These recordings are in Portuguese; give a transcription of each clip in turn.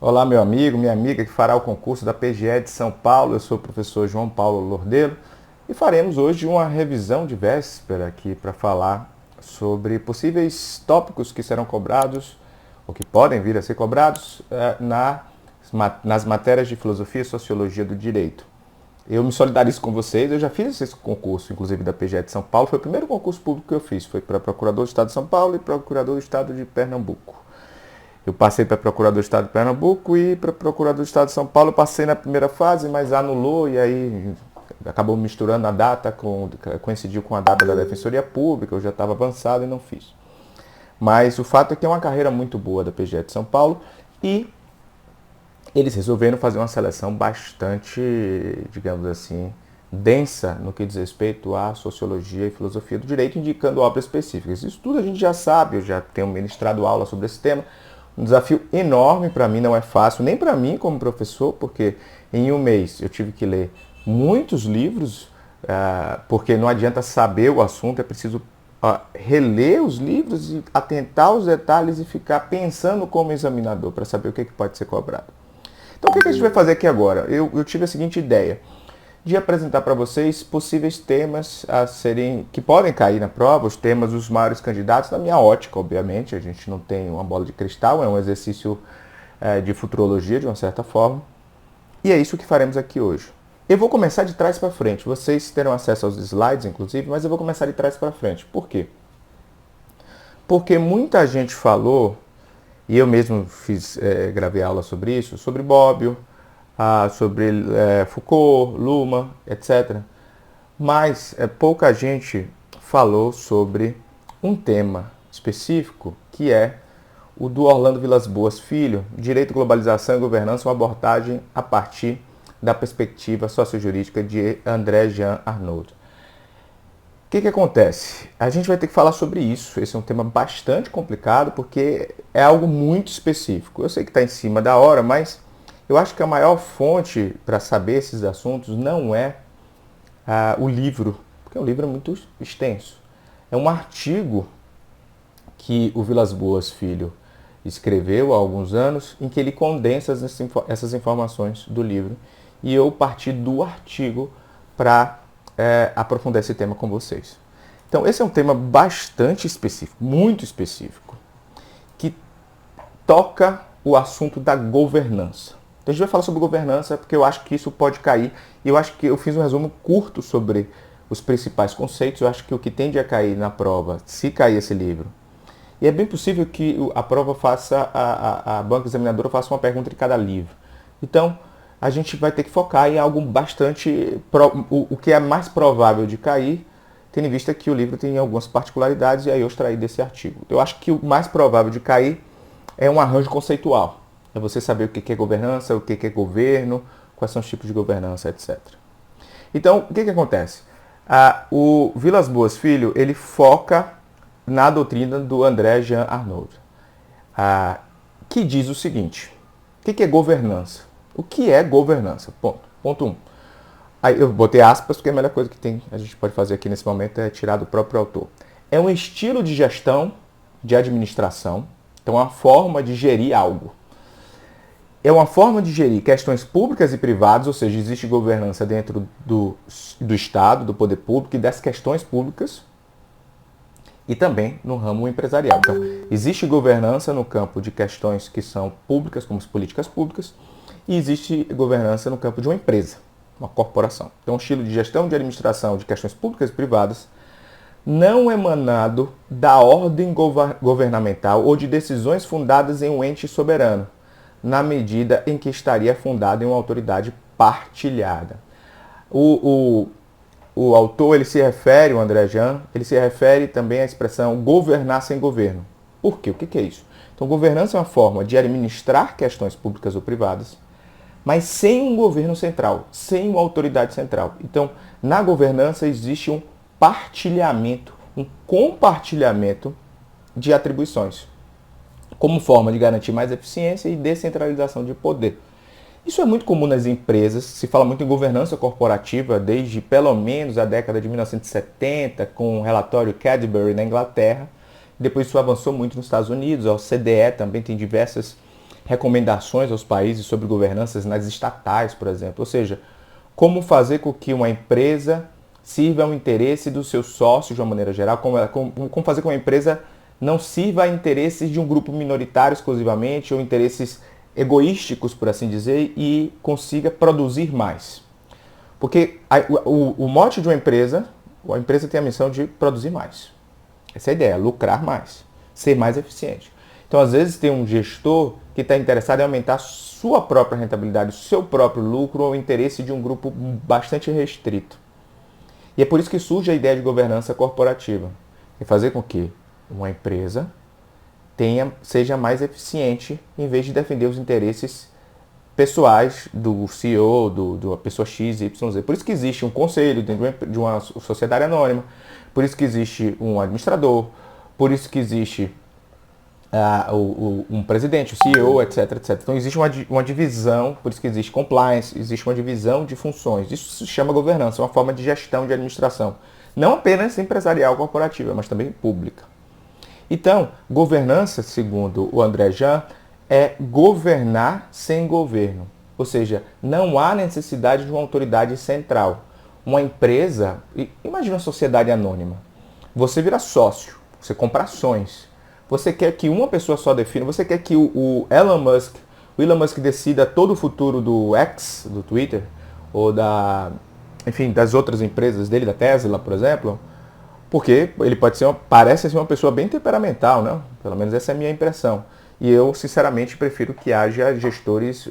Olá, meu amigo, minha amiga que fará o concurso da PGE de São Paulo. Eu sou o professor João Paulo Lordelo e faremos hoje uma revisão de véspera aqui para falar sobre possíveis tópicos que serão cobrados ou que podem vir a ser cobrados nas matérias de filosofia e sociologia do direito. Eu me solidarizo com vocês, eu já fiz esse concurso, inclusive da PGE de São Paulo, foi o primeiro concurso público que eu fiz, foi para Procurador do Estado de São Paulo e Procurador do Estado de Pernambuco. Eu passei para Procurador do Estado de Pernambuco e para Procurador do Estado de São Paulo. Eu passei na primeira fase, mas anulou e aí acabou misturando a data, coincidiu com a data da Defensoria Pública, eu já estava avançado e não fiz. Mas o fato é que é uma carreira muito boa da PGE de São Paulo e eles resolveram fazer uma seleção bastante, digamos assim, densa no que diz respeito à sociologia e filosofia do direito, indicando obras específicas. Isso tudo a gente já sabe, eu já tenho ministrado aula sobre esse tema. Um desafio enorme para mim, não é fácil, nem para mim como professor, porque em um mês eu tive que ler muitos livros, porque não adianta saber o assunto, é preciso reler os livros e atentar aos detalhes e ficar pensando como examinador para saber o que pode ser cobrado. Então o que a gente vai fazer aqui agora? Eu tive a seguinte ideia, de apresentar para vocês possíveis temas que podem cair na prova, os temas dos maiores candidatos, na minha ótica, obviamente, a gente não tem uma bola de cristal, é um exercício de futurologia, de uma certa forma, e é isso que faremos aqui hoje. Eu vou começar de trás para frente, vocês terão acesso aos slides, inclusive, mas eu vou começar de trás para frente. Por quê? Porque muita gente falou, e eu mesmo gravei aula sobre isso, sobre Bobbio, sobre Foucault, Luhmann, etc. Mas pouca gente falou sobre um tema específico, que é o do Orlando Vilas Boas Filho, Direito, Globalização e Governança, uma abordagem a partir da perspectiva sociojurídica de André Jean Arnaud. O que acontece? A gente vai ter que falar sobre isso. Esse é um tema bastante complicado, porque é algo muito específico. Eu sei que está em cima da hora, mas eu acho que a maior fonte para saber esses assuntos não é o livro, porque o livro é muito extenso. É um artigo que o Vilas Boas Filho escreveu há alguns anos, em que ele condensa essas informações do livro. E eu parti do artigo para aprofundar esse tema com vocês. Então, esse é um tema bastante específico, muito específico, que toca o assunto da governança. Então, a gente vai falar sobre governança porque eu acho que isso pode cair. E eu acho que eu fiz um resumo curto sobre os principais conceitos. Eu acho que o que tende a cair na prova, se cair esse livro, e é bem possível que a prova faça, a banca examinadora faça uma pergunta de cada livro. Então, a gente vai ter que focar em algo bastante, o que é mais provável de cair, tendo em vista que o livro tem algumas particularidades, e aí eu extraí desse artigo. Eu acho que o mais provável de cair é um arranjo conceitual. É você saber o que é governança, o que é governo, quais são os tipos de governança, etc. Então, o que acontece? O Vilas Boas Filho, ele foca na doutrina do André Jean Arnaud, que diz o seguinte: o que é governança? O que é governança? Ponto 1. Aí eu botei aspas porque a melhor coisa que a gente pode fazer aqui nesse momento é tirar do próprio autor. É um estilo de gestão, de administração, então uma forma de gerir algo. É uma forma de gerir questões públicas e privadas, ou seja, existe governança dentro do Estado, do poder público e das questões públicas, e também no ramo empresarial. Então, existe governança no campo de questões que são públicas, como as políticas públicas, e existe governança no campo de uma empresa, uma corporação. Então, um estilo de gestão de administração de questões públicas e privadas não emanado da ordem governamental ou de decisões fundadas em um ente soberano, na medida em que estaria fundado em uma autoridade partilhada. O autor, ele se refere, o André Jean, ele se refere também à expressão governar sem governo. Por quê? O que é isso? Então, governança é uma forma de administrar questões públicas ou privadas, mas sem um governo central, sem uma autoridade central. Então, na governança existe um partilhamento, um compartilhamento de atribuições, como forma de garantir mais eficiência e descentralização de poder. Isso é muito comum nas empresas, se fala muito em governança corporativa desde pelo menos a década de 1970, com o relatório Cadbury na Inglaterra. Depois isso avançou muito nos Estados Unidos, a OCDE também tem diversas recomendações aos países sobre governanças nas estatais, por exemplo. Ou seja, como fazer com que uma empresa sirva ao interesse dos seus sócios de uma maneira geral, como fazer com que uma empresa não sirva a interesses de um grupo minoritário exclusivamente ou interesses egoísticos, por assim dizer, e consiga produzir mais. Porque o mote de uma empresa, a empresa tem a missão de produzir mais. Essa é a ideia, lucrar mais, ser mais eficiente. Então, às vezes, tem um gestor que está interessado em aumentar a sua própria rentabilidade, o seu próprio lucro ou o interesse de um grupo bastante restrito. E é por isso que surge a ideia de governança corporativa. É fazer com que uma empresa seja mais eficiente em vez de defender os interesses pessoais do CEO, da pessoa X, Y, Z. Por isso que existe um conselho dentro de uma sociedade anônima, por isso que existe um administrador, por isso que existe um presidente, o CEO, etc, etc. Então existe uma divisão, por isso que existe compliance, existe uma divisão de funções. Isso se chama governança, é uma forma de gestão, de administração. Não apenas empresarial, corporativa, mas também pública. Então, governança, segundo o André Jahn, é governar sem governo. Ou seja, não há necessidade de uma autoridade central. Uma empresa, imagina uma sociedade anônima. Você vira sócio, você compra ações. Você quer que uma pessoa só defina, você quer que o Elon Musk decida todo o futuro do X, do Twitter, ou das outras empresas dele, da Tesla, por exemplo, porque ele parece ser uma pessoa bem temperamental, né? Pelo menos essa é a minha impressão. E eu, sinceramente, prefiro que haja gestores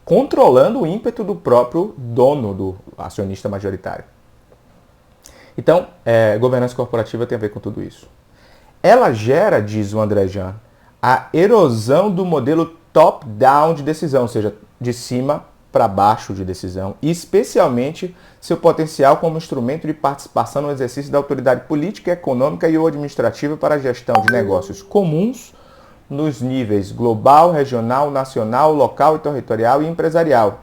controlando o ímpeto do próprio dono, do acionista majoritário. Então, governança corporativa tem a ver com tudo isso. Ela gera, diz o André Jahn, a erosão do modelo top-down de decisão, ou seja, de cima para baixo de decisão, e especialmente seu potencial como instrumento de participação no exercício da autoridade política, econômica e ou administrativa para a gestão de negócios comuns nos níveis global, regional, nacional, local e territorial e empresarial,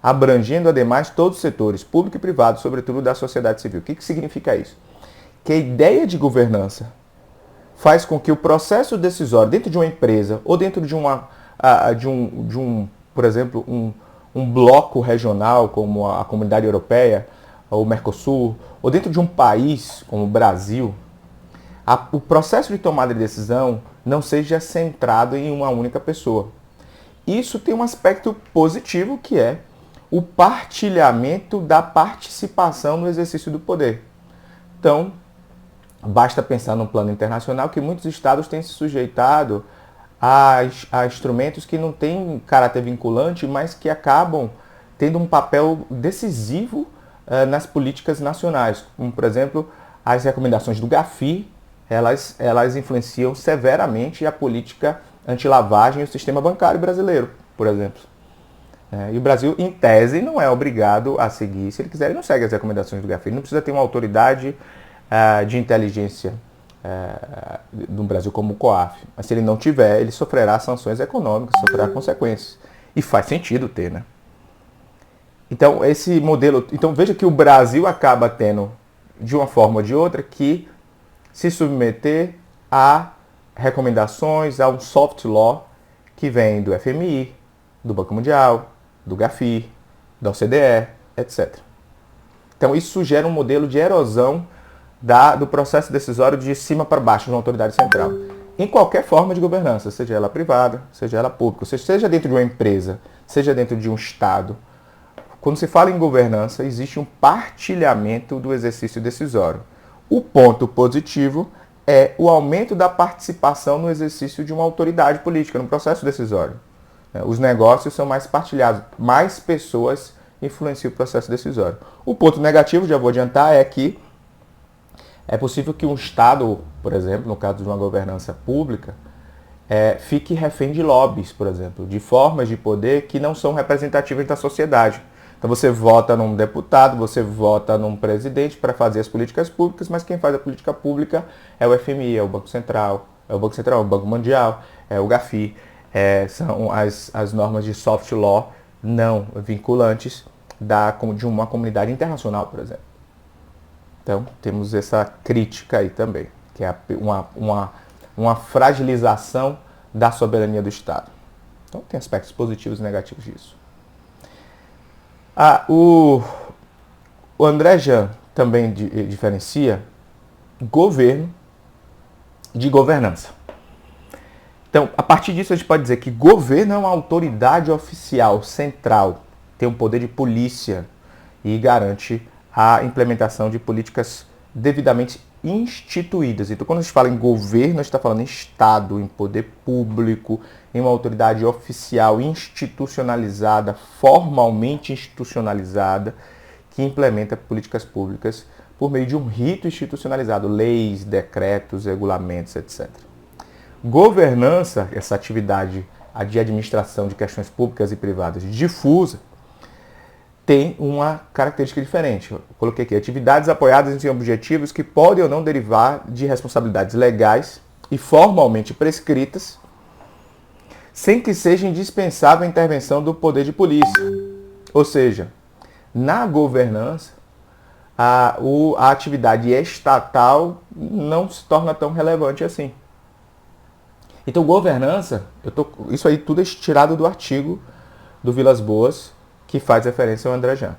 abrangendo ademais todos os setores, público e privado, sobretudo da sociedade civil. O que significa isso? Que a ideia de governança faz com que o processo decisório dentro de uma empresa ou dentro de por exemplo, um bloco regional como a Comunidade Europeia, ou o Mercosul, ou dentro de um país como o Brasil, o processo de tomada de decisão não seja centrado em uma única pessoa. Isso tem um aspecto positivo, que é o partilhamento da participação no exercício do poder. Então, basta pensar no plano internacional que muitos estados têm se sujeitado a instrumentos que não têm caráter vinculante, mas que acabam tendo um papel decisivo nas políticas nacionais. Como, por exemplo, as recomendações do GAFI, elas influenciam severamente a política anti-lavagem e o sistema bancário brasileiro, por exemplo. E o Brasil, em tese, não é obrigado a seguir. Se ele quiser, ele não segue as recomendações do GAFI. Ele não precisa ter uma autoridade de inteligência no Brasil como o COAF. Mas se ele não tiver, ele sofrerá sanções econômicas, sofrerá consequências. E faz sentido ter, né? Então, esse modelo... Então, veja que o Brasil acaba tendo, de uma forma ou de outra, que se submeter a recomendações, a um soft law que vem do FMI, do Banco Mundial, do GAFI, da OCDE, etc. Então, isso gera um modelo de erosão do processo decisório de cima para baixo de uma autoridade central. Em qualquer forma de governança, seja ela privada, seja ela pública, seja dentro de uma empresa, seja dentro de um Estado. Quando se fala em governança, existe um partilhamento do exercício decisório. O ponto positivo é o aumento da participação no exercício de uma autoridade política, no processo decisório. Os negócios são mais partilhados, mais pessoas influenciam o processo decisório. O ponto negativo, já vou adiantar, é que é possível que um Estado, por exemplo, no caso de uma governança pública, fique refém de lobbies, por exemplo, de formas de poder que não são representativas da sociedade. Então você vota num deputado, você vota num presidente para fazer as políticas públicas, mas quem faz a política pública é o FMI, é o Banco Central, é o Banco Mundial, é o GAFI, são as normas de soft law não vinculantes de uma comunidade internacional, por exemplo. Então, temos essa crítica aí também, que é uma fragilização da soberania do Estado. Então tem aspectos positivos e negativos disso. O André Jean também diferencia governo de governança. Então, a partir disso, a gente pode dizer que governo é uma autoridade oficial central, tem um poder de polícia e garante a implementação de políticas devidamente instituídas. Então, quando a gente fala em governo, a gente está falando em Estado, em poder público, em uma autoridade oficial institucionalizada, formalmente institucionalizada, que implementa políticas públicas por meio de um rito institucionalizado, leis, decretos, regulamentos, etc. Governança, essa atividade de administração de questões públicas e privadas difusa, tem uma característica diferente. Eu coloquei aqui, atividades apoiadas em objetivos que podem ou não derivar de responsabilidades legais e formalmente prescritas, sem que seja indispensável a intervenção do poder de polícia. Ou seja, na governança, a atividade estatal não se torna tão relevante assim. Então, governança, isso aí tudo é tirado do artigo do Vilas Boas, que faz referência ao André Jean.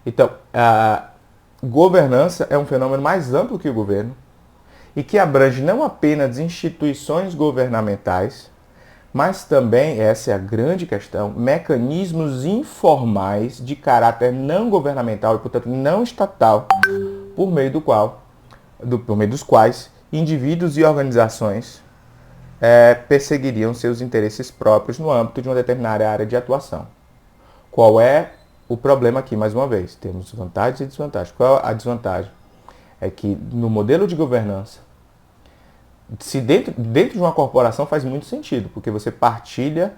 Então, a governança é um fenômeno mais amplo que o governo e que abrange não apenas instituições governamentais, mas também, essa é a grande questão, mecanismos informais de caráter não governamental e, portanto, não estatal, por meio dos quais indivíduos e organizações perseguiriam seus interesses próprios no âmbito de uma determinada área de atuação. Qual é o problema aqui, mais uma vez? Temos vantagens e desvantagens. Qual a desvantagem? É que no modelo de governança, se dentro de uma corporação faz muito sentido, porque você partilha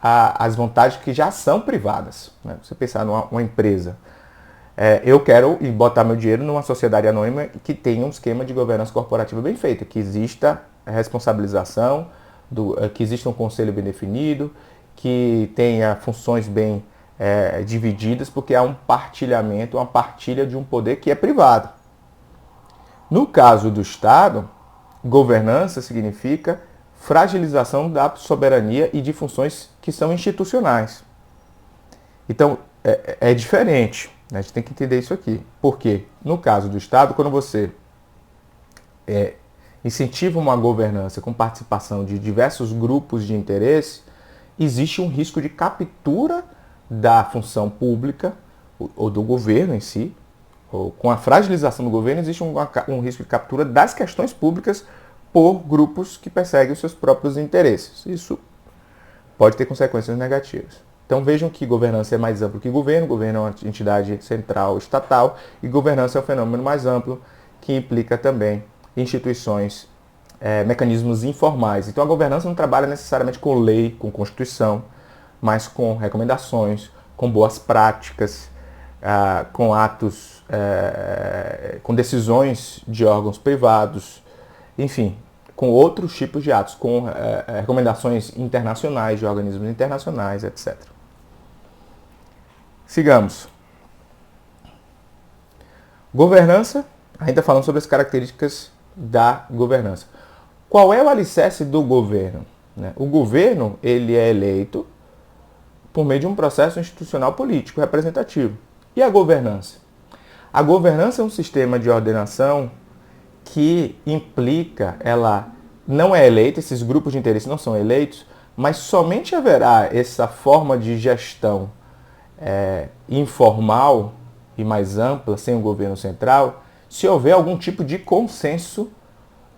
as vantagens que já são privadas. Né? Você pensar numa empresa. Eu quero botar meu dinheiro numa sociedade anônima que tenha um esquema de governança corporativa bem feito, que exista responsabilização, que exista um conselho bem definido, que tenha funções bem divididas, porque há um partilhamento, uma partilha de um poder que é privado. No caso do Estado, governança significa fragilização da soberania e de funções que são institucionais. Então, é diferente. Né? A gente tem que entender isso aqui. Porque, no caso do Estado, quando você incentiva uma governança com participação de diversos grupos de interesse, existe um risco de captura da função pública ou do governo em si. Ou com a fragilização do governo, existe um risco de captura das questões públicas por grupos que perseguem os seus próprios interesses. Isso pode ter consequências negativas. Então vejam que governança é mais amplo que governo é uma entidade central estatal, e governança é um fenômeno mais amplo que implica também instituições, mecanismos informais. Então a governança não trabalha necessariamente com lei, com constituição, mas com recomendações, com boas práticas, com atos, com decisões de órgãos privados, enfim, com outros tipos de atos, com recomendações internacionais, de organismos internacionais, etc. Sigamos. Governança, ainda falando sobre as características da governança. Qual é o alicerce do governo? Né? O governo, ele é eleito por meio de um processo institucional político representativo. E a governança? A governança é um sistema de ordenação que implica, ela não é eleita, esses grupos de interesse não são eleitos, mas somente haverá essa forma de gestão informal e mais ampla, sem o governo central, se houver algum tipo de consenso,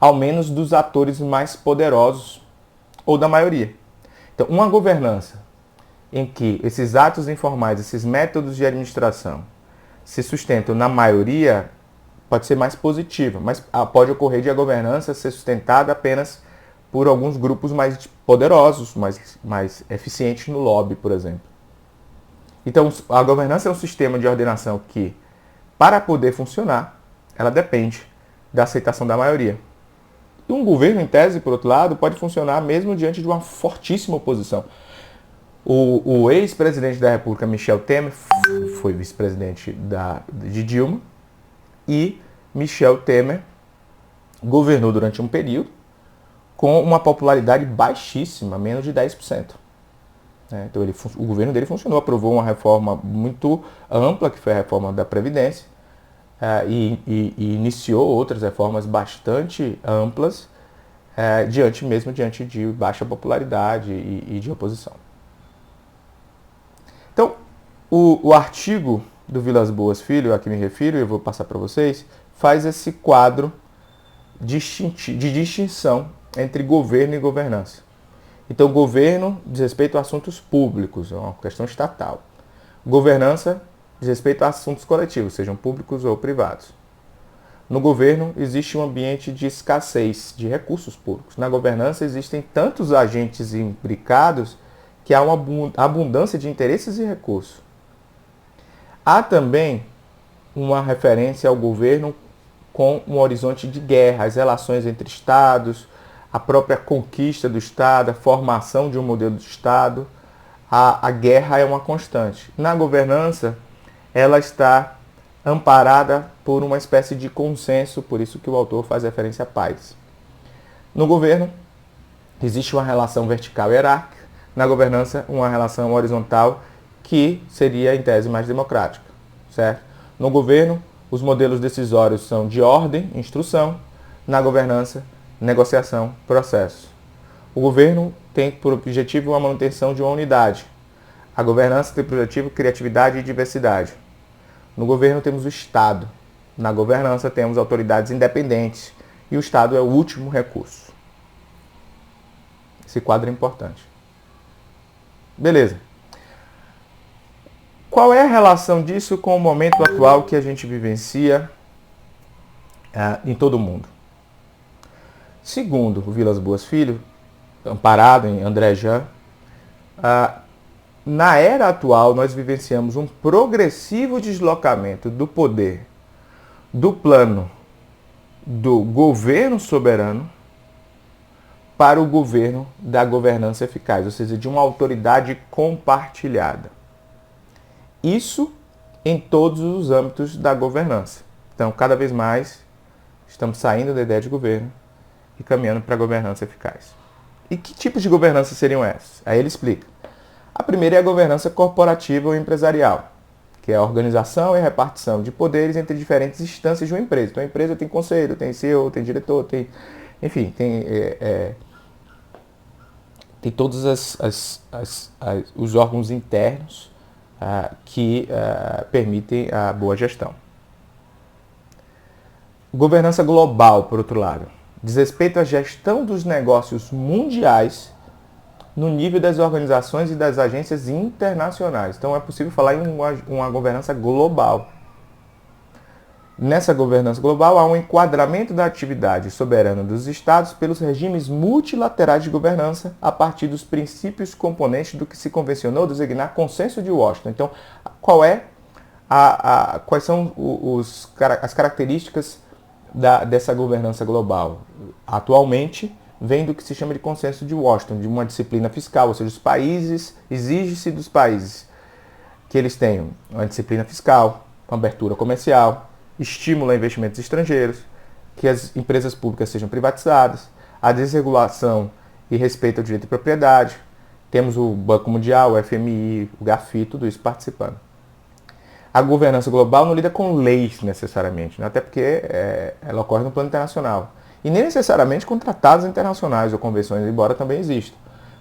ao menos dos atores mais poderosos ou da maioria. Então, uma governança em que esses atos informais, esses métodos de administração se sustentam na maioria, pode ser mais positiva, mas pode ocorrer de a governança ser sustentada apenas por alguns grupos mais poderosos, mais eficientes no lobby, por exemplo. Então, a governança é um sistema de ordenação que, para poder funcionar, ela depende da aceitação da maioria. E um governo, em tese, por outro lado, pode funcionar mesmo diante de uma fortíssima oposição. O ex-presidente da República, Michel Temer, foi vice-presidente de Dilma, e Michel Temer governou durante um período com uma popularidade baixíssima, menos de 10%. né? Então o governo dele funcionou, aprovou uma reforma muito ampla, que foi a reforma da Previdência, e iniciou outras reformas bastante amplas, diante de baixa popularidade e de oposição. Então, o artigo do Vilas Boas Filho, a que me refiro, eu vou passar para vocês, faz esse quadro de distinção entre governo e governança. Então, governo diz respeito a assuntos públicos, é uma questão estatal. Governança diz respeito a assuntos coletivos, sejam públicos ou privados. No governo existe um ambiente de escassez de recursos públicos. Na governança existem tantos agentes imbricados que há uma abundância de interesses e recursos. Há também uma referência ao governo com um horizonte de guerra, as relações entre estados, a própria conquista do Estado, a formação de um modelo de Estado. A guerra é uma constante. Na governança, ela está amparada por uma espécie de consenso, por isso que o autor faz referência à paz. No governo, existe uma relação vertical e hierárquica. Na governança, uma relação horizontal que seria, em tese, mais democrática, certo? No governo, os modelos decisórios são de ordem, instrução. Na governança, negociação, processo. O governo tem por objetivo a manutenção de uma unidade. A governança tem por objetivo criatividade e diversidade. No governo temos o Estado. Na governança temos autoridades independentes. E o Estado é o último recurso. Esse quadro é importante. Beleza. Qual é a relação disso com o momento atual que a gente vivencia em todo o mundo? Segundo o Vilas Boas Filho, amparado em André Jean, na era atual nós vivenciamos um progressivo deslocamento do poder do plano do governo soberano para o governo da governança eficaz, ou seja, de uma autoridade compartilhada. Isso em todos os âmbitos da governança. Então, cada vez mais, estamos saindo da ideia de governo e caminhando para a governança eficaz. E que tipos de governança seriam essas? Aí ele explica. A primeira é a governança corporativa ou empresarial, que é a organização e a repartição de poderes entre diferentes instâncias de uma empresa. Então, a empresa tem conselho, tem CEO, tem diretor, tem todos os órgãos internos que permitem a boa gestão. Governança global, por outro lado, diz respeito à gestão dos negócios mundiais no nível das organizações e das agências internacionais. Então é possível falar em uma governança global. Nessa governança global há um enquadramento da atividade soberana dos Estados pelos regimes multilaterais de governança a partir dos princípios componentes do que se convencionou designar Consenso de Washington. Então, quais são as características dessa governança global? Atualmente, vem do que se chama de Consenso de Washington, de uma disciplina fiscal, ou seja, os países, exige-se dos países que eles tenham uma disciplina fiscal, uma abertura comercial, estímulo a investimentos estrangeiros, que as empresas públicas sejam privatizadas, a desregulação e respeito ao direito de propriedade. Temos o Banco Mundial, o FMI, o GAFI, tudo isso participando. A governança global não lida com leis necessariamente, né? Até porque ela ocorre no plano internacional. E nem necessariamente com tratados internacionais ou convenções, embora também existam.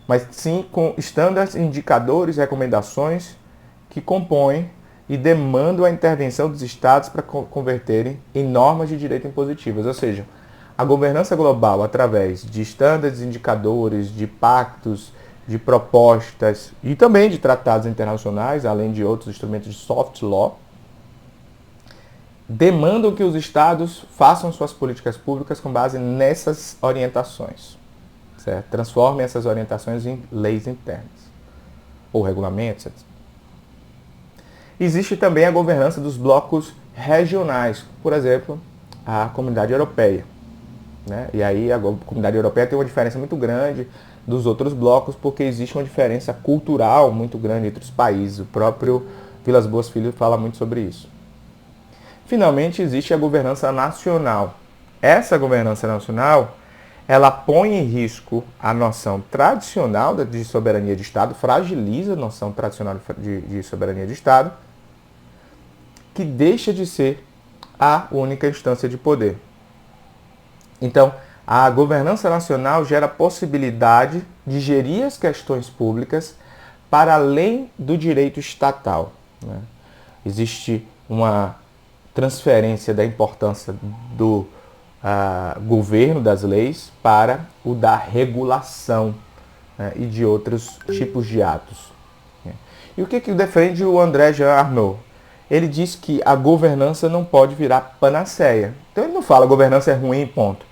Mas sim com estándares, indicadores, recomendações que compõem e demandam a intervenção dos Estados para converterem em normas de direito impositivas. Ou seja, a governança global, através de estándares, indicadores, de pactos, de propostas e também de tratados internacionais, além de outros instrumentos de soft law, demandam que os Estados façam suas políticas públicas com base nessas orientações, certo? Transformem essas orientações em leis internas ou regulamentos, etc. Existe também a governança dos blocos regionais, por exemplo, a Comunidade Europeia, né? E aí a Comunidade Europeia tem uma diferença muito grande dos outros blocos, porque existe uma diferença cultural muito grande entre os países. O próprio Vilas Boas Filho fala muito sobre isso. Finalmente, existe a governança nacional. Essa governança nacional ela põe em risco a noção tradicional de soberania de Estado, fragiliza a noção tradicional de soberania de Estado, que deixa de ser a única instância de poder. Então, a governança nacional gera a possibilidade de gerir as questões públicas para além do direito estatal, né? Existe uma transferência da importância do governo das leis para o da regulação, né, e de outros tipos de atos. E o que defende o André Jean Arnaud? Ele diz que a governança não pode virar panaceia. Então ele não fala governança é ruim, ponto.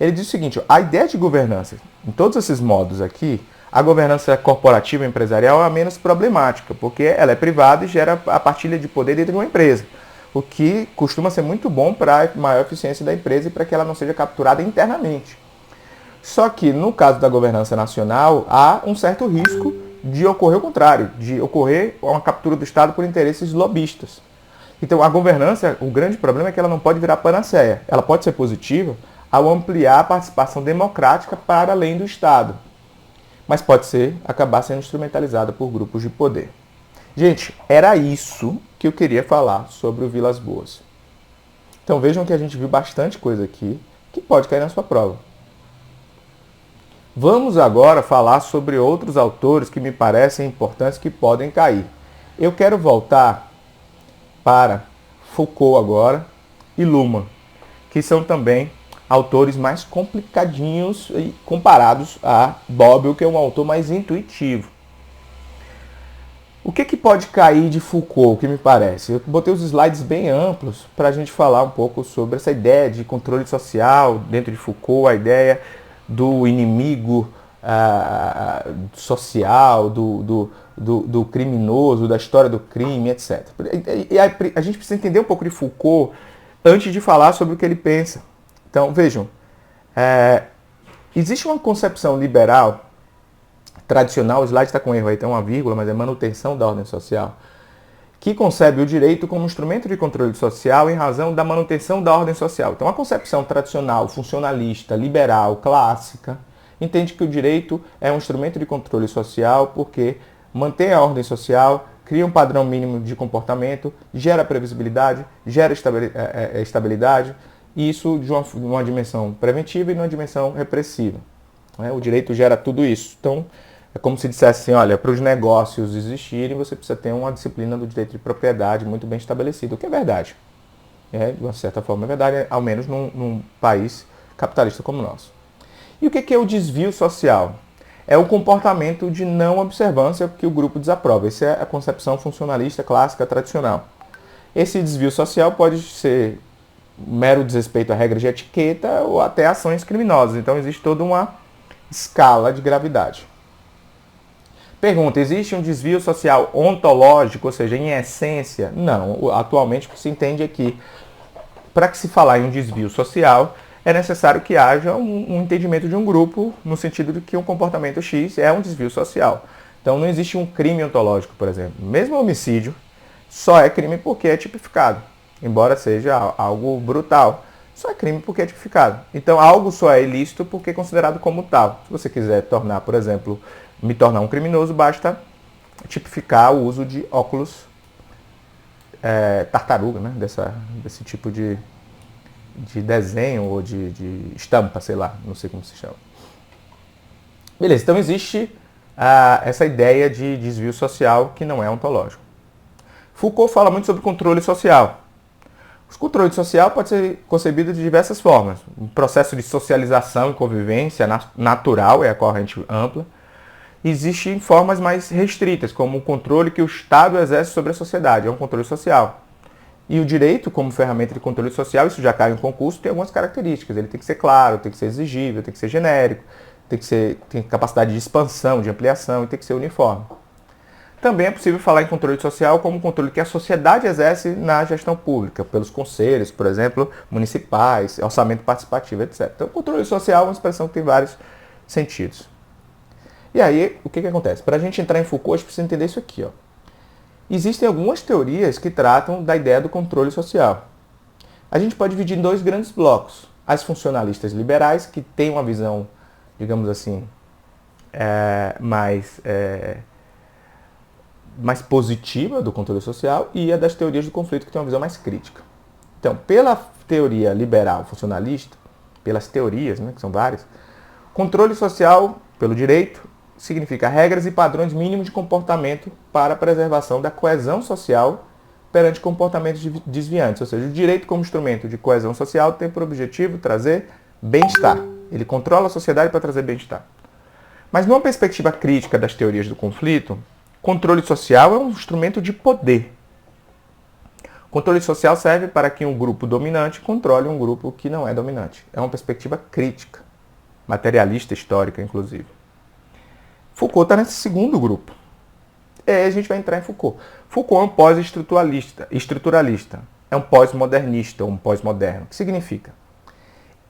Ele diz o seguinte: a ideia de governança, em todos esses modos aqui, a governança corporativa e empresarial é a menos problemática, porque ela é privada e gera a partilha de poder dentro de uma empresa, o que costuma ser muito bom para a maior eficiência da empresa e para que ela não seja capturada internamente. Só que, no caso da governança nacional, há um certo risco de ocorrer o contrário, de ocorrer uma captura do Estado por interesses lobistas. Então, a governança, o grande problema é que ela não pode virar panaceia. Ela pode ser positiva ao ampliar a participação democrática para além do Estado, mas pode acabar sendo instrumentalizada por grupos de poder. Gente, era isso que eu queria falar sobre o Vilas Boas. Então vejam que a gente viu bastante coisa aqui que pode cair na sua prova. Vamos agora falar sobre outros autores que me parecem importantes que podem cair. Eu quero voltar para Foucault agora e Luhmann, que são também autores mais complicadinhos comparados a Bobbio, que é um autor mais intuitivo. O que pode cair de Foucault, o que me parece? Eu botei os slides bem amplos para a gente falar um pouco sobre essa ideia de controle social dentro de Foucault, a ideia do inimigo social, do criminoso, da história do crime, etc. E a gente precisa entender um pouco de Foucault antes de falar sobre o que ele pensa. Então, vejam, existe uma concepção liberal tradicional, o slide está com erro aí, tem uma vírgula, mas é manutenção da ordem social, que concebe o direito como instrumento de controle social em razão da manutenção da ordem social. Então, a concepção tradicional, funcionalista, liberal, clássica, entende que o direito é um instrumento de controle social porque mantém a ordem social, cria um padrão mínimo de comportamento, gera previsibilidade, gera estabilidade, e isso de uma dimensão preventiva e de uma dimensão repressiva. O direito gera tudo isso. Então, é como se dissesse assim, olha, para os negócios existirem, você precisa ter uma disciplina do direito de propriedade muito bem estabelecida, o que é verdade. De uma certa forma é verdade, ao menos num país capitalista como o nosso. E o que é o desvio social? É o comportamento de não observância que o grupo desaprova. Essa é a concepção funcionalista clássica tradicional. Esse desvio social pode ser mero desrespeito à regra de etiqueta ou até ações criminosas. Então existe toda uma escala de gravidade. Pergunta, existe um desvio social ontológico, ou seja, em essência? Não. Atualmente o que se entende é que, para que se falar em um desvio social, é necessário que haja um entendimento de um grupo, no sentido de que um comportamento X é um desvio social. Então não existe um crime ontológico, por exemplo. Mesmo o homicídio só é crime porque é tipificado, embora seja algo brutal. Só é crime porque é tipificado. Então algo só é ilícito porque é considerado como tal. Se você quiser tornar, por exemplo, me tornar um criminoso, basta tipificar o uso de óculos tartaruga, né? Desse tipo de desenho ou de estampa, sei lá, não sei como se chama. Beleza, então existe essa ideia de desvio social que não é ontológico. Foucault fala muito sobre controle social. O controle social pode ser concebido de diversas formas. Um processo de socialização e convivência natural é a corrente ampla. Existem formas mais restritas, como o controle que o Estado exerce sobre a sociedade, é um controle social. E o direito, como ferramenta de controle social, isso já cai em concurso, tem algumas características. Ele tem que ser claro, tem que ser exigível, tem que ser genérico, tem capacidade de expansão, de ampliação e tem que ser uniforme. Também é possível falar em controle social como um controle que a sociedade exerce na gestão pública, pelos conselhos, por exemplo, municipais, orçamento participativo, etc. Então, controle social é uma expressão que tem vários sentidos. E aí, o que acontece? Para a gente entrar em Foucault, a gente precisa entender isso aqui. Existem algumas teorias que tratam da ideia do controle social. A gente pode dividir em dois grandes blocos. as funcionalistas liberais, que têm uma visão, digamos assim, mais positiva do controle social, e a das teorias do conflito, que tem uma visão mais crítica. Então, pela teoria liberal funcionalista, pelas teorias, né, que são várias, controle social pelo direito significa regras e padrões mínimos de comportamento para a preservação da coesão social perante comportamentos desviantes. Ou seja, o direito como instrumento de coesão social tem por objetivo trazer bem-estar. Ele controla a sociedade para trazer bem-estar. Mas numa perspectiva crítica das teorias do conflito, controle social é um instrumento de poder. Controle social serve para que um grupo dominante controle um grupo que não é dominante. É uma perspectiva crítica, materialista, histórica, inclusive. Foucault está nesse segundo grupo. A gente vai entrar em Foucault. Foucault é um pós-estruturalista, é um pós-modernista, um pós-moderno. O que significa?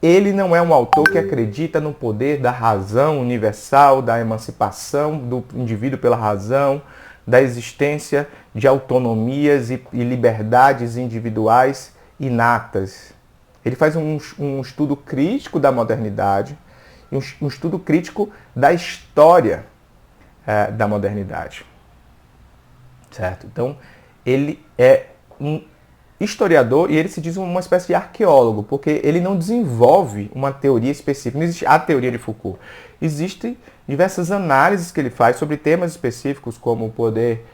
Ele não é um autor que acredita no poder da razão universal, da emancipação do indivíduo pela razão, da existência de autonomias e liberdades individuais inatas. Ele faz um estudo crítico da modernidade, um estudo crítico da história da modernidade. Certo? Então, ele é um historiador e ele se diz uma espécie de arqueólogo, porque ele não desenvolve uma teoria específica. Não existe a teoria de Foucault. Existem diversas análises que ele faz sobre temas específicos, como o poder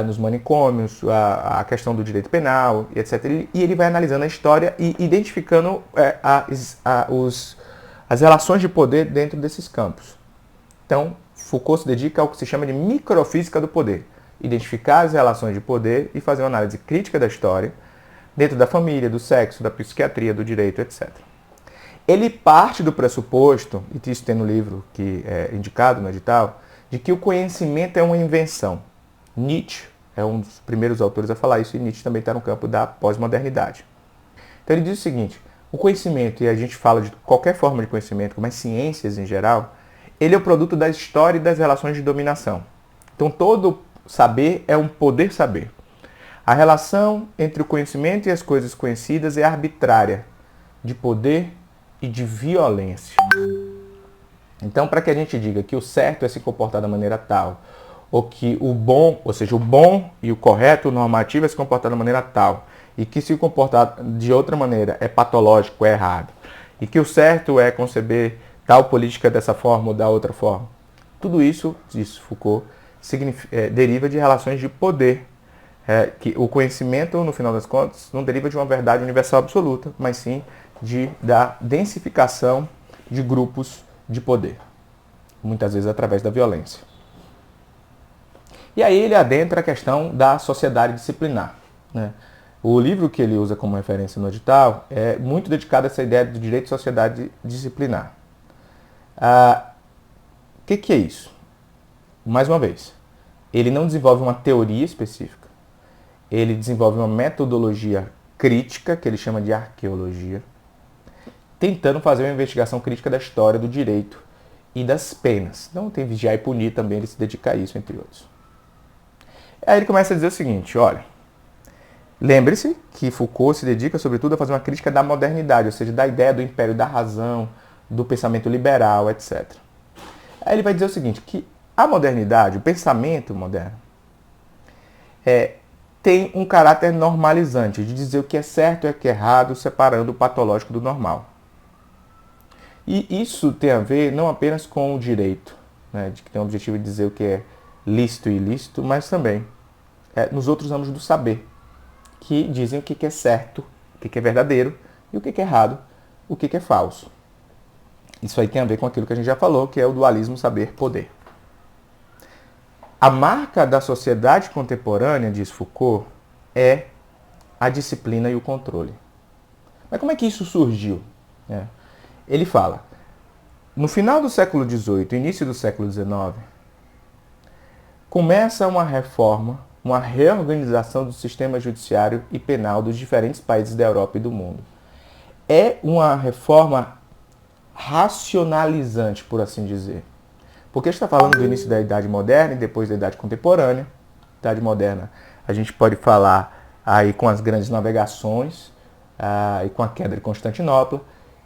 nos manicômios, a questão do direito penal, etc. E ele vai analisando a história e identificando as relações de poder dentro desses campos. Então, Foucault se dedica ao que se chama de microfísica do poder. Identificar as relações de poder e fazer uma análise crítica da história dentro da família, do sexo, da psiquiatria, do direito, etc. Ele parte do pressuposto, e isso tem no livro que é indicado no edital, de que o conhecimento é uma invenção. Nietzsche é um dos primeiros autores a falar isso, e Nietzsche também está no campo da pós-modernidade. Então ele diz o seguinte: o conhecimento, e a gente fala de qualquer forma de conhecimento, como as ciências em geral, ele é o produto da história e das relações de dominação. Então todo saber é um poder saber. A relação entre o conhecimento e as coisas conhecidas é arbitrária, de poder e de violência. Então, para que a gente diga que o certo é se comportar da maneira tal, ou que o bom, ou seja, o bom e o correto, o normativo é se comportar da maneira tal, e que se comportar de outra maneira é patológico, é errado, e que o certo é conceber tal política dessa forma ou da outra forma, tudo isso, diz Foucault, deriva de relações de poder. Que o conhecimento, no final das contas, não deriva de uma verdade universal absoluta, mas sim da densificação de grupos de poder, muitas vezes através da violência. E aí ele adentra a questão da sociedade disciplinar, né? O livro que ele usa como referência no edital é muito dedicado a essa ideia do direito de sociedade disciplinar. O que é isso? Mais uma vez, ele não desenvolve uma teoria específica, ele desenvolve uma metodologia crítica, que ele chama de arqueologia, tentando fazer uma investigação crítica da história do direito e das penas. Então tem Vigiar e Punir também, ele se dedica a isso, entre outros. Aí ele começa a dizer o seguinte: olha, lembre-se que Foucault se dedica sobretudo a fazer uma crítica da modernidade, ou seja, da ideia do império da razão, do pensamento liberal, etc. Aí ele vai dizer o seguinte, que a modernidade, o pensamento moderno, tem um caráter normalizante, de dizer o que é certo e o que é errado, separando o patológico do normal. E isso tem a ver não apenas com o direito, né, de que tem o objetivo de dizer o que é lícito e ilícito, mas também nos outros ramos do saber, que dizem o que é certo, o que é verdadeiro, e o que é errado, o que é falso. Isso aí tem a ver com aquilo que a gente já falou, que é o dualismo saber-poder. A marca da sociedade contemporânea, diz Foucault, é a disciplina e o controle. Mas como é que isso surgiu? Ele fala, no final do século XVIII, início do século XIX, começa uma reforma, uma reorganização do sistema judiciário e penal dos diferentes países da Europa e do mundo. É uma reforma racionalizante, por assim dizer. Porque a gente está falando do início da Idade Moderna e depois da Idade Contemporânea. Idade Moderna, a gente pode falar aí com as grandes navegações e com a queda de Constantinopla.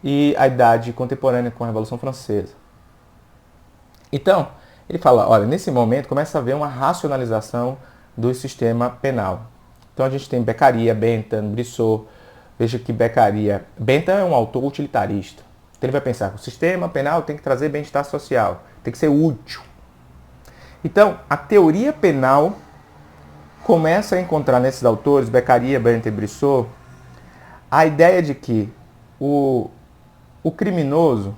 e a idade contemporânea com a Revolução Francesa. Então, ele fala, olha, nesse momento começa a haver uma racionalização do sistema penal. Então a gente tem Beccaria, Bentham, Brissot. Veja que Bentham é um autor utilitarista. Então ele vai pensar que o sistema penal tem que trazer bem-estar social, tem que ser útil. Então, a teoria penal começa a encontrar nesses autores, Beccaria, Bentham e Brissot, a ideia de que o criminoso,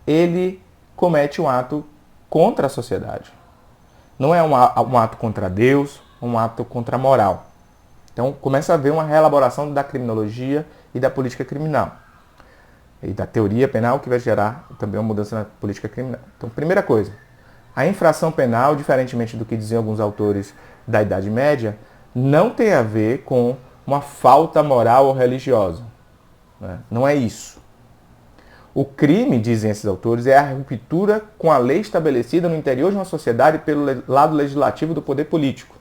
ele comete um ato contra a sociedade. Não é um ato contra Deus, um ato contra a moral. Então começa a haver uma reelaboração da criminologia e da política criminal. E da teoria penal, que vai gerar também uma mudança na política criminal. Então, primeira coisa, a infração penal, diferentemente do que diziam alguns autores da Idade Média, não tem a ver com uma falta moral ou religiosa. Né? Não é isso. O crime, dizem esses autores, é a ruptura com a lei estabelecida no interior de uma sociedade pelo lado legislativo do poder político.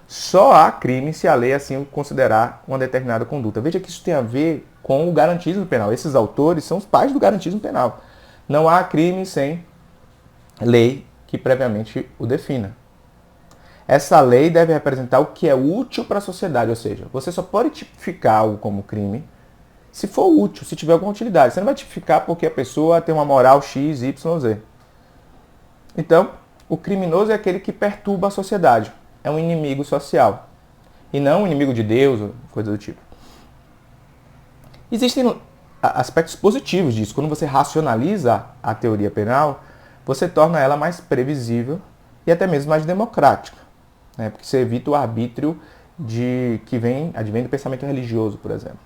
Só há crime se a lei assim considerar uma determinada conduta. Veja que isso tem a ver com o garantismo penal. Esses autores são os pais do garantismo penal. Não há crime sem lei que previamente o defina. Essa lei deve representar o que é útil para a sociedade, ou seja, você só pode tipificar algo como crime se for útil, se tiver alguma utilidade. Você não vai tipificar porque a pessoa tem uma moral X, Y, Z. Então, o criminoso é aquele que perturba a sociedade. É um inimigo social. E não um inimigo de Deus, ou coisa do tipo. Existem aspectos positivos disso. Quando você racionaliza a teoria penal, você torna ela mais previsível e até mesmo mais democrática. Né? Porque você evita o arbítrio que advém do pensamento religioso, por exemplo.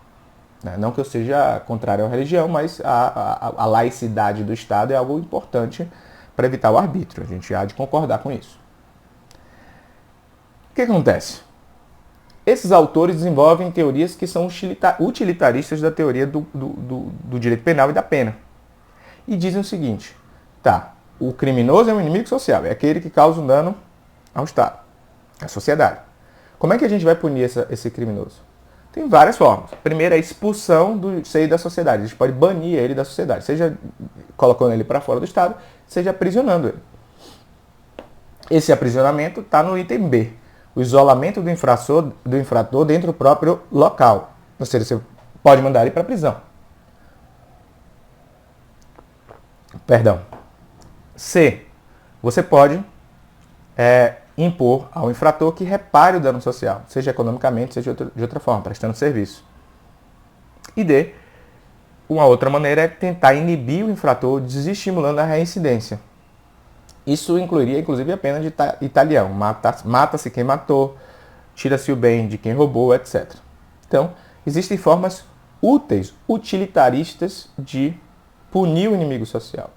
Não que eu seja contrário à religião, mas a laicidade do Estado é algo importante para evitar o arbítrio. A gente há de concordar com isso. O que acontece? Esses autores desenvolvem teorias que são utilitaristas da teoria do direito penal e da pena. E dizem o seguinte, o criminoso é um inimigo social, é aquele que causa um dano ao Estado, à sociedade. Como é que a gente vai punir esse criminoso? Tem várias formas. Primeiro, a expulsão do seio da sociedade. A gente pode banir ele da sociedade, seja colocando ele para fora do Estado, seja aprisionando ele. Esse aprisionamento está no item B. O isolamento do infrator dentro do próprio local. Ou seja, você pode mandar ele para a prisão. C. Você pode impor ao infrator que repare o dano social, seja economicamente, seja de outra forma, prestando serviço. E D. Uma outra maneira é tentar inibir o infrator, desestimulando a reincidência. Isso incluiria, inclusive, a pena de italião. Mata-se quem matou, tira-se o bem de quem roubou, etc. Então, existem formas úteis, utilitaristas de punir o inimigo social.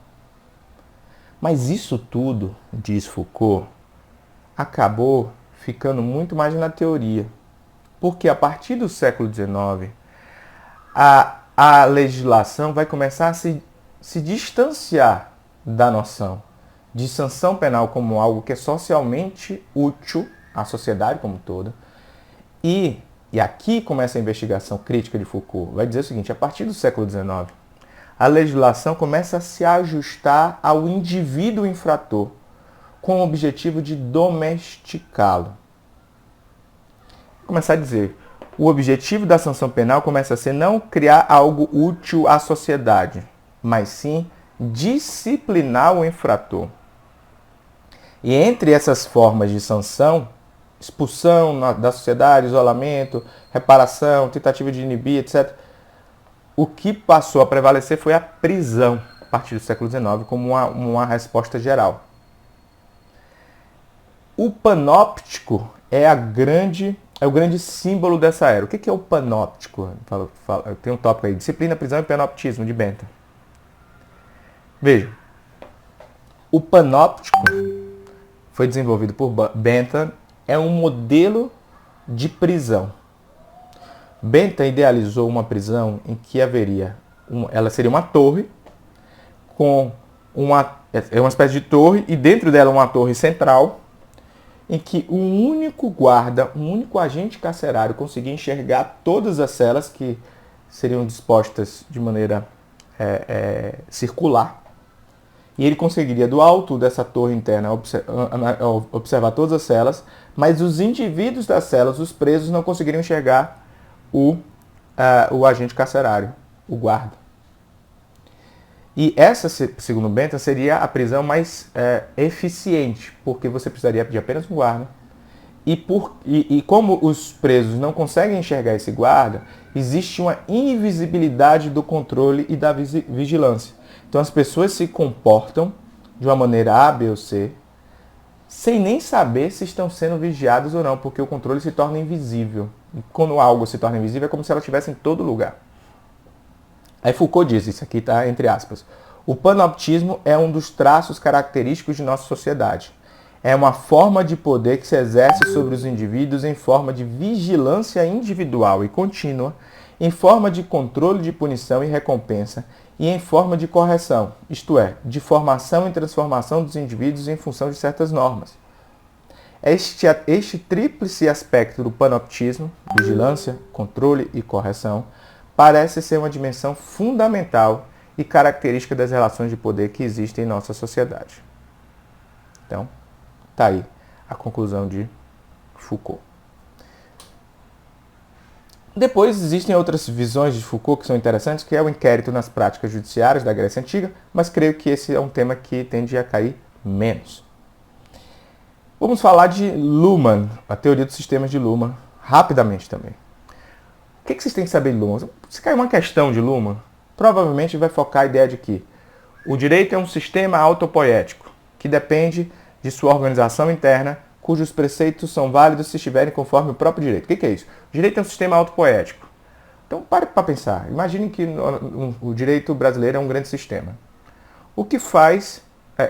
Mas isso tudo, diz Foucault, acabou ficando muito mais na teoria. Porque a partir do século XIX, a legislação vai começar a se distanciar da noção de sanção penal como algo que é socialmente útil à sociedade como toda. E aqui começa a investigação crítica de Foucault. Vai dizer o seguinte, a partir do século XIX, a legislação começa a se ajustar ao indivíduo infrator, com o objetivo de domesticá-lo. Vou começar a dizer, o objetivo da sanção penal começa a ser não criar algo útil à sociedade, mas sim disciplinar o infrator. E entre essas formas de sanção, expulsão da sociedade, isolamento, reparação, tentativa de inibir, etc., o que passou a prevalecer foi a prisão, a partir do século XIX, como uma resposta geral. O panóptico é o grande símbolo dessa era. O que é o panóptico? Tem um tópico aí, disciplina, prisão e panoptismo, de Bentham. Veja, o panóptico foi desenvolvido por Bentham, é um modelo de prisão. Bentham idealizou uma prisão em que ela seria uma torre, com uma espécie de torre, e dentro dela uma torre central, em que um único guarda, um único agente carcerário conseguia enxergar todas as celas que seriam dispostas de maneira circular, e ele conseguiria do alto dessa torre interna observar todas as celas, mas os indivíduos das celas, os presos, não conseguiriam enxergar o agente carcerário, o guarda. E essa, segundo Bentham, seria a prisão mais eficiente, porque você precisaria de apenas um guarda. E como os presos não conseguem enxergar esse guarda, existe uma invisibilidade do controle e da vigilância. Então as pessoas se comportam de uma maneira A, B ou C, sem nem saber se estão sendo vigiados ou não, porque o controle se torna invisível. E quando algo se torna invisível, é como se ela estivesse em todo lugar. Aí Foucault diz, isso aqui está entre aspas, o panoptismo é um dos traços característicos de nossa sociedade. É uma forma de poder que se exerce sobre os indivíduos em forma de vigilância individual e contínua, em forma de controle de punição e recompensa, e em forma de correção, isto é, de formação e transformação dos indivíduos em função de certas normas. Este tríplice aspecto do panoptismo, vigilância, controle e correção, parece ser uma dimensão fundamental e característica das relações de poder que existem em nossa sociedade. Então, está aí a conclusão de Foucault. Depois existem outras visões de Foucault que são interessantes, que é o inquérito nas práticas judiciárias da Grécia Antiga, mas creio que esse é um tema que tende a cair menos. Vamos falar de Luhmann, a teoria dos sistemas de Luhmann, rapidamente também. O que vocês têm que saber de Luhmann? Se cair uma questão de Luhmann, provavelmente vai focar a ideia de que o direito é um sistema autopoético, que depende de sua organização interna, cujos preceitos são válidos se estiverem conforme o próprio direito. O que é isso? O direito é um sistema autopoético. Então pare para pensar. Imagine que o direito brasileiro é um grande sistema. O que faz...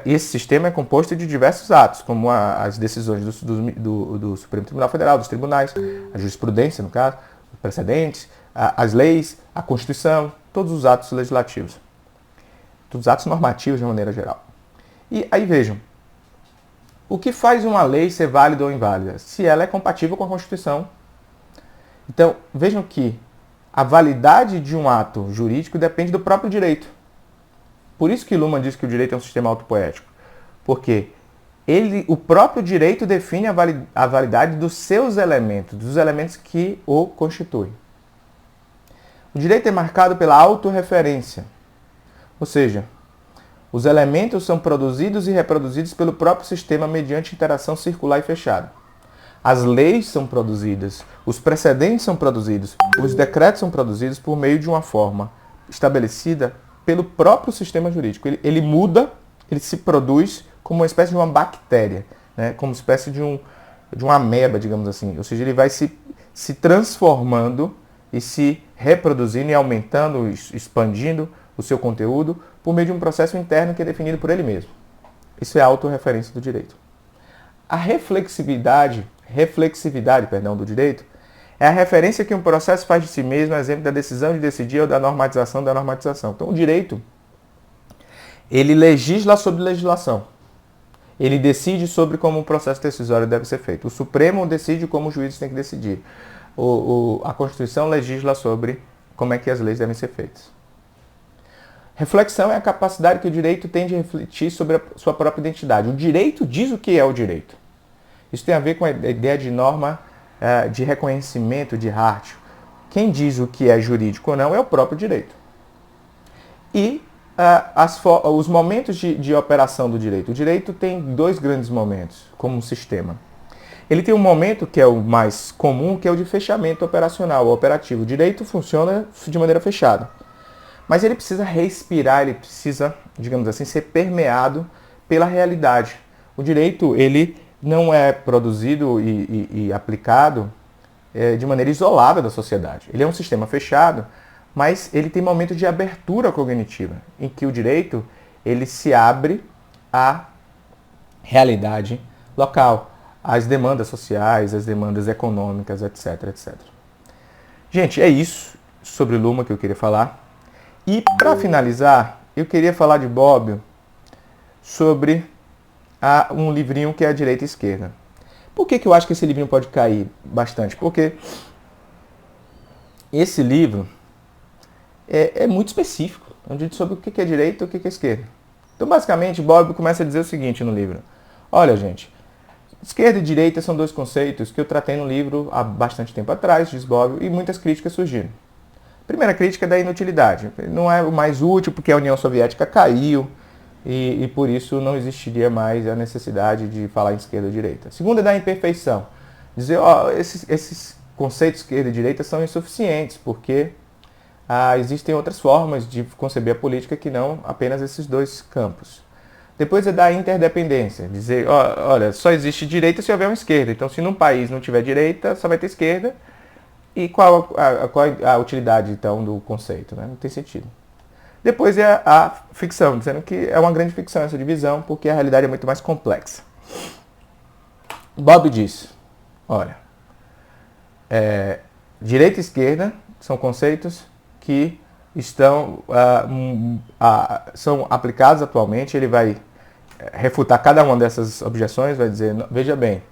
esse sistema é composto de diversos atos, como as decisões do Supremo Tribunal Federal, dos tribunais, a jurisprudência, no caso, os precedentes, as leis, a Constituição, todos os atos legislativos. Todos os atos normativos de maneira geral. E aí vejam, o que faz uma lei ser válida ou inválida? Se ela é compatível com a Constituição. Então, vejam que a validade de um ato jurídico depende do próprio direito. Por isso que Luhmann diz que o direito é um sistema autopoético. Porque o próprio direito define a validade dos seus elementos, dos elementos que o constituem. O direito é marcado pela autorreferência. Ou seja, os elementos são produzidos e reproduzidos pelo próprio sistema mediante interação circular e fechada. As leis são produzidas, os precedentes são produzidos, os decretos são produzidos por meio de uma forma estabelecida pelo próprio sistema jurídico. Ele muda, ele se produz como uma espécie de uma bactéria, né? Como uma espécie de uma ameba, digamos assim. Ou seja, ele vai se transformando e se reproduzindo e aumentando, expandindo o seu conteúdo por meio de um processo interno que é definido por ele mesmo. Isso é a autorreferência do direito. A reflexividade do direito é a referência que um processo faz de si mesmo, exemplo da decisão de decidir ou da normatização da normatização. Então, o direito, ele legisla sobre legislação. Ele decide sobre como o processo decisório deve ser feito. O Supremo decide como os juízes têm que decidir. A Constituição legisla sobre como é que as leis devem ser feitas. Reflexão é a capacidade que o direito tem de refletir sobre a sua própria identidade. O direito diz o que é o direito. Isso tem a ver com a ideia de norma de reconhecimento de ratio. Quem diz o que é jurídico ou não é o próprio direito. E os momentos de operação do direito. O direito tem dois grandes momentos, como um sistema. Ele tem um momento que é o mais comum, que é o de fechamento operacional, operativo. O direito funciona de maneira fechada. Mas ele precisa respirar, ele precisa, digamos assim, ser permeado pela realidade. O direito, ele não é produzido e aplicado de maneira isolada da sociedade. Ele é um sistema fechado, mas ele tem momentos de abertura cognitiva, em que o direito ele se abre à realidade local, às demandas sociais, às demandas econômicas, etc, etc. Gente, é isso sobre Luhmann que eu queria falar. E, para finalizar, eu queria falar de Bobbio sobre um livrinho que é a direita e esquerda. Por que eu acho que esse livrinho pode cair bastante? Porque esse livro, é muito específico. É um dito sobre o que é direita e o que é esquerda. Então, basicamente, Bob começa a dizer o seguinte no livro. Olha, gente, esquerda e direita são dois conceitos que eu tratei no livro há bastante tempo atrás, diz Bob, e muitas críticas surgiram. Primeira crítica é da inutilidade. Não é o mais útil porque a União Soviética caiu e por isso não existiria mais a necessidade de falar em esquerda ou direita. Segunda é da imperfeição. Dizer, ó, esses conceitos esquerda e direita são insuficientes porque existem outras formas de conceber a política que não apenas esses dois campos. Depois é da interdependência, dizer, olha, só existe direita se houver uma esquerda. Então, se num país não tiver direita, só vai ter esquerda. E qual a utilidade, então, do conceito? Né? Não tem sentido. Depois é a ficção, dizendo que é uma grande ficção essa divisão, porque a realidade é muito mais complexa. Bob diz, olha, direita e esquerda são conceitos que são aplicados atualmente. Ele vai refutar cada uma dessas objeções, vai dizer, veja bem,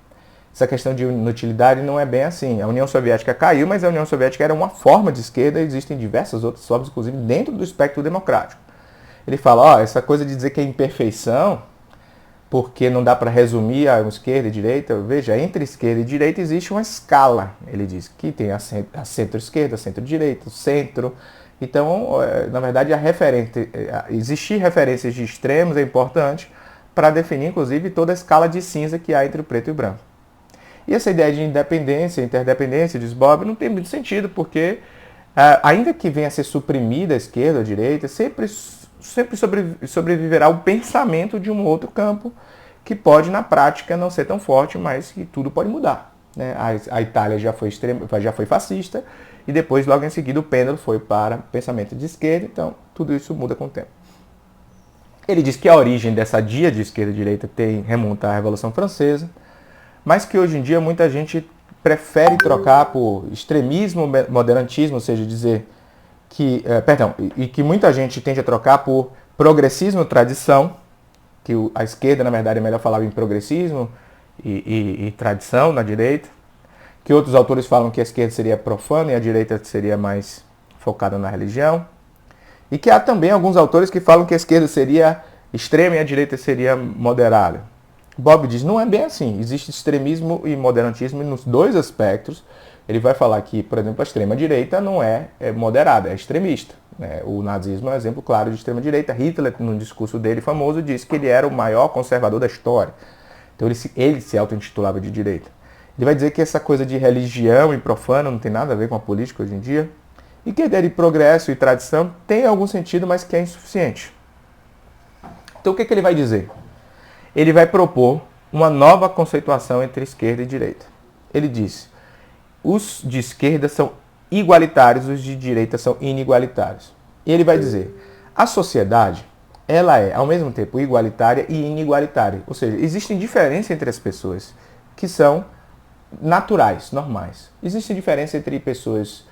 essa questão de inutilidade não é bem assim. A União Soviética caiu, mas a União Soviética era uma forma de esquerda e existem diversas outras formas, inclusive dentro do espectro democrático. Ele fala, essa coisa de dizer que é imperfeição, porque não dá para resumir a esquerda e direita, veja, entre esquerda e direita existe uma escala, ele diz, que tem a centro-esquerda, a centro-direita, o centro. Então, na verdade, existir referências de extremos é importante para definir, inclusive, toda a escala de cinza que há entre o preto e o branco. E essa ideia de independência, interdependência, diz Bob, não tem muito sentido, porque ainda que venha a ser suprimida a esquerda ou a direita, sempre sobreviverá o pensamento de um outro campo que pode, na prática, não ser tão forte, mas que tudo pode mudar. Né? A Itália já foi fascista e depois, logo em seguida, o pêndulo foi para o pensamento de esquerda, então tudo isso muda com o tempo. Ele diz que a origem dessa dia de esquerda e direita remonta à Revolução Francesa, mas que hoje em dia muita gente prefere trocar por extremismo, moderantismo, ou seja, dizer que, e que muita gente tende a trocar por progressismo, tradição, que a esquerda, na verdade, é melhor falar em progressismo e tradição na direita, que outros autores falam que a esquerda seria profana e a direita seria mais focada na religião, e que há também alguns autores que falam que a esquerda seria extrema e a direita seria moderada. Bob diz, não é bem assim. Existe extremismo e moderantismo nos dois aspectos. Ele vai falar que, por exemplo, a extrema-direita não é moderada, é extremista. O nazismo é um exemplo claro de extrema-direita. Hitler, num discurso dele famoso, disse que ele era o maior conservador da história. Então ele se auto-intitulava de direita. Ele vai dizer que essa coisa de religião e profano não tem nada a ver com a política hoje em dia. E que a ideia de progresso e tradição tem algum sentido, mas que é insuficiente. Então o que ele vai dizer? Ele vai propor uma nova conceituação entre esquerda e direita. Ele diz, os de esquerda são igualitários, os de direita são inigualitários. E ele vai dizer, a sociedade, ela é ao mesmo tempo igualitária e inigualitária. Ou seja, existem diferenças entre as pessoas que são naturais, normais. Existe diferença entre pessoas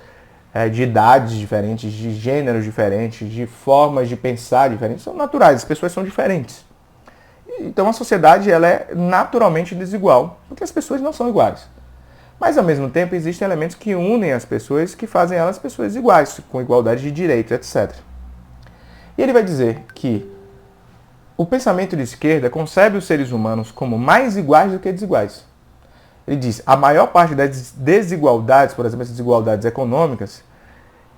de idades diferentes, de gêneros diferentes, de formas de pensar diferentes. São naturais, as pessoas são diferentes. Então a sociedade ela é naturalmente desigual, porque as pessoas não são iguais. Mas ao mesmo tempo existem elementos que unem as pessoas, que fazem elas pessoas iguais, com igualdade de direitos, etc. E ele vai dizer que o pensamento de esquerda concebe os seres humanos como mais iguais do que desiguais. Ele diz, a maior parte das desigualdades, por exemplo, as desigualdades econômicas,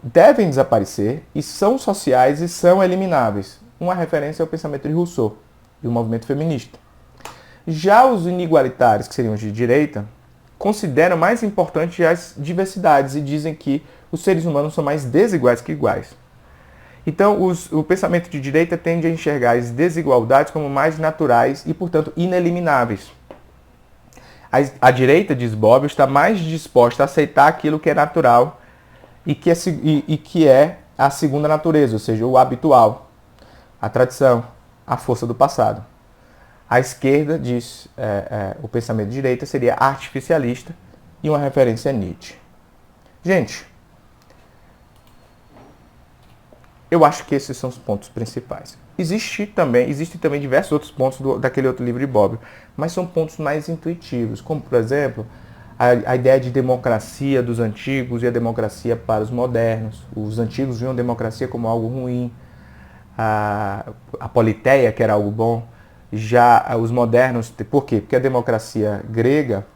devem desaparecer e são sociais e são elimináveis. Uma referência ao pensamento de Rousseau e o movimento feminista. Já os inigualitários, que seriam os de direita, consideram mais importantes as diversidades e dizem que os seres humanos são mais desiguais que iguais. Então, o pensamento de direita tende a enxergar as desigualdades como mais naturais e, portanto, inelimináveis. A direita, diz Bob, está mais disposta a aceitar aquilo que é natural e que é a segunda natureza, ou seja, o habitual, a tradição, a força do passado. A esquerda, diz o pensamento de direita, seria artificialista e uma referência a Nietzsche. Gente, eu acho que esses são os pontos principais. Existem também diversos outros pontos daquele outro livro de Bob, mas são pontos mais intuitivos, como, por exemplo, a ideia de democracia dos antigos e a democracia para os modernos. Os antigos viam a democracia como algo ruim, a politeia, que era algo bom. Já os modernos, por quê? Porque a democracia grega,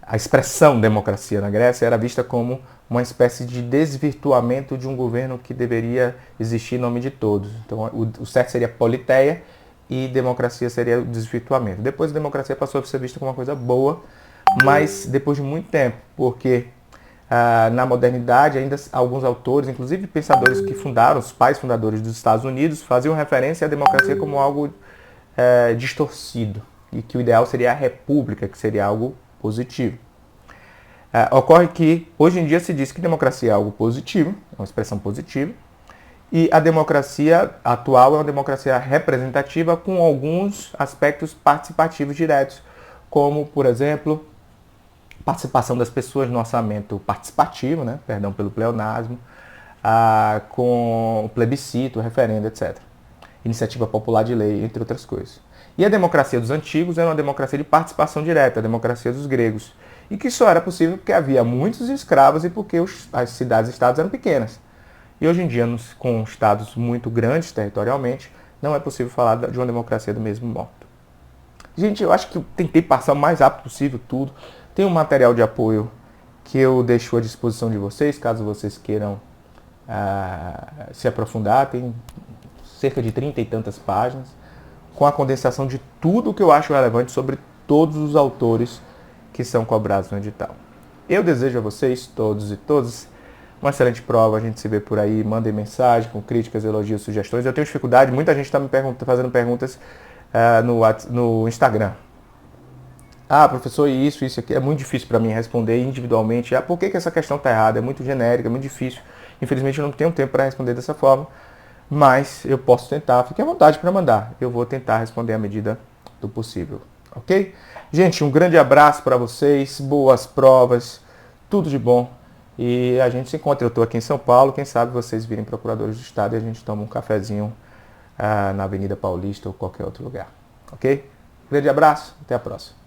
a expressão democracia na Grécia era vista como uma espécie de desvirtuamento de um governo que deveria existir em nome de todos. Então, o certo seria politeia e democracia seria o desvirtuamento. Depois a democracia passou a ser vista como uma coisa boa, mas depois de muito tempo, porque na modernidade ainda alguns autores, inclusive pensadores que fundaram, os pais fundadores dos Estados Unidos, faziam referência à democracia como algo distorcido e que o ideal seria a república, que seria algo positivo. Ocorre que hoje em dia se diz que democracia é algo positivo, é uma expressão positiva, e a democracia atual é uma democracia representativa com alguns aspectos participativos diretos, como, por exemplo, participação das pessoas no orçamento participativo, né? Perdão pelo pleonasmo, com plebiscito, referendo, etc. Iniciativa popular de lei, entre outras coisas. E a democracia dos antigos era uma democracia de participação direta, a democracia dos gregos. E que só era possível porque havia muitos escravos e porque as cidades-estados eram pequenas. E hoje em dia, com estados muito grandes territorialmente, não é possível falar de uma democracia do mesmo modo. Gente, eu acho que eu tentei passar o mais rápido possível tudo. Tem um material de apoio que eu deixo à disposição de vocês, caso vocês queiram se aprofundar. Tem cerca de 30 e tantas páginas, com a condensação de tudo o que eu acho relevante sobre todos os autores que são cobrados no edital. Eu desejo a vocês, todos e todas, uma excelente prova. A gente se vê por aí. Mandem mensagem com críticas, elogios, sugestões. Eu tenho dificuldade, muita gente está me fazendo perguntas no Instagram. Professor, isso aqui. É muito difícil para mim responder individualmente. Por que essa questão está errada? É muito genérica, é muito difícil. Infelizmente eu não tenho tempo para responder dessa forma, mas eu posso tentar. Fique à vontade para mandar. Eu vou tentar responder à medida do possível. Ok? Gente, um grande abraço para vocês. Boas provas. Tudo de bom. E a gente se encontra. Eu estou aqui em São Paulo. Quem sabe vocês virem procuradores do Estado e a gente toma um cafezinho na Avenida Paulista ou qualquer outro lugar. Ok? Grande abraço. Até a próxima.